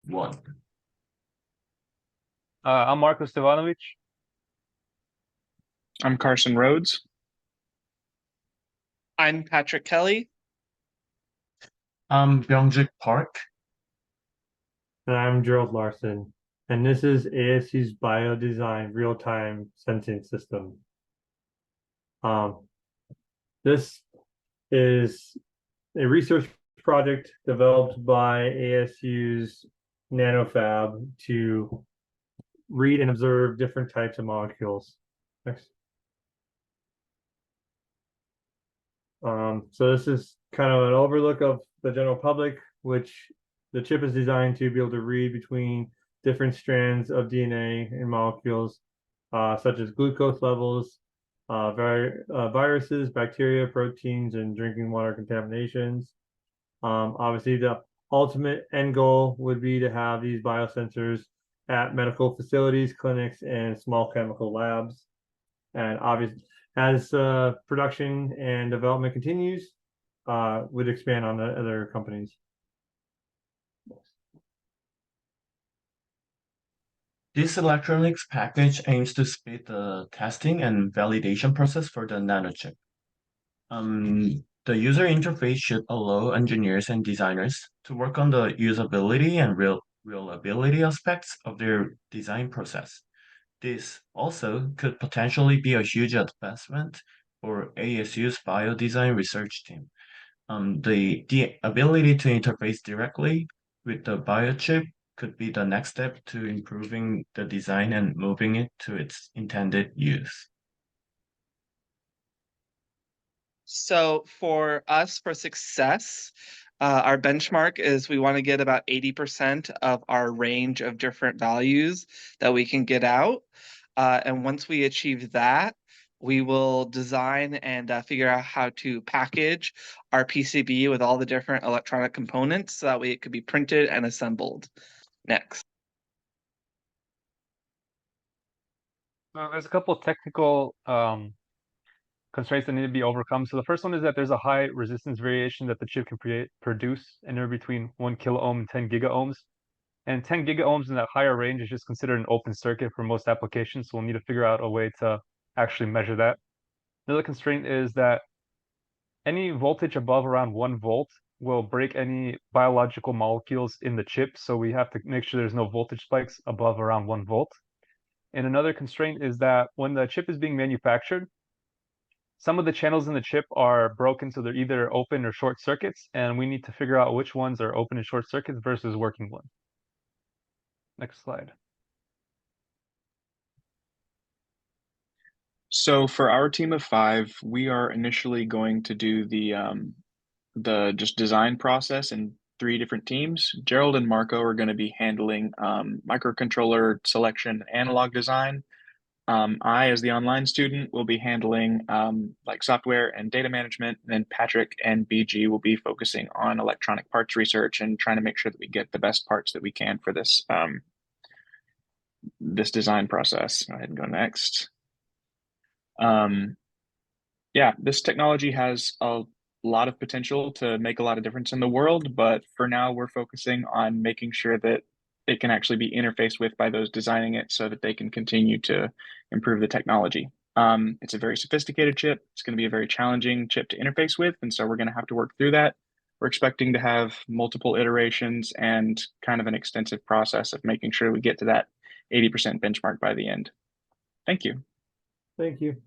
1. I'm Marko Stevanovic. I'm Carson Rhodes. I'm Patrick Kelly. I'm Byung-gik Park. And I'm Gerald Larson, and this is ASU's Biodesign Real-Time Sensing System. This is a research project developed by ASU's NanoFab to read and observe different types of molecules. Next. So this is kind of an overlook of the general public, which the chip is designed to be able to read between different strands of DNA and molecules, such as glucose levels, viruses, bacteria, proteins, and drinking water contaminations. Obviously, the ultimate end goal would be to have these biosensors at medical facilities, clinics, and small chemical labs. And obviously, as production and development continues, would expand on the other companies. This electronics package aims to speed the testing and validation process for the nanochip. The user interface should allow engineers and designers to work on the usability and reliability aspects of their design process. This also could potentially be a huge advancement for ASU's biodesign research team. The ability to interface directly with the biochip could be the next step to improving the design and moving it to its intended use. So for us, for success, our benchmark is we want to get about 80% of our range of different values that we can get out. And once we achieve that, we will design and figure out how to package our PCB with all the different electronic components so that way it could be printed and assembled. Next. So there's a couple of technical constraints that need to be overcome. So the first one is that there's a high resistance variation that the chip can produce anywhere between 1 kilo ohm and 10 gigaohms. And 10 gigaohms in that higher range is just considered an open circuit for most applications. So we'll need to figure out a way to actually measure that. Another constraint is that any voltage above around 1 volt will break any biological molecules in the chip. So we have to make sure there's no voltage spikes above around 1 volt. And another constraint is that when the chip is being manufactured, some of the channels in the chip are broken, so they're either open or short circuits, and we need to figure out which ones are open and short circuits versus working ones. Next slide. So for our team of 5, we are initially going to do the just design process in 3 different teams. Gerald and Marco are going to be handling microcontroller selection, analog design. I, as the online student, will be handling like software and data management. And then Patrick and BG will be focusing on electronic parts research and trying to make sure that we get the best parts that we can for this this design process. Go ahead and go next. Yeah, this technology has a lot of potential to make a lot of difference in the world, but for now we're focusing on making sure that it can actually be interfaced with by those designing it so that they can continue to improve the technology. It's a very sophisticated chip. It's going to be a very challenging chip to interface with, and so we're going to have to work through that. We're expecting to have multiple iterations and kind of an extensive process of making sure we get to that 80% benchmark by the end. Thank you. Thank you.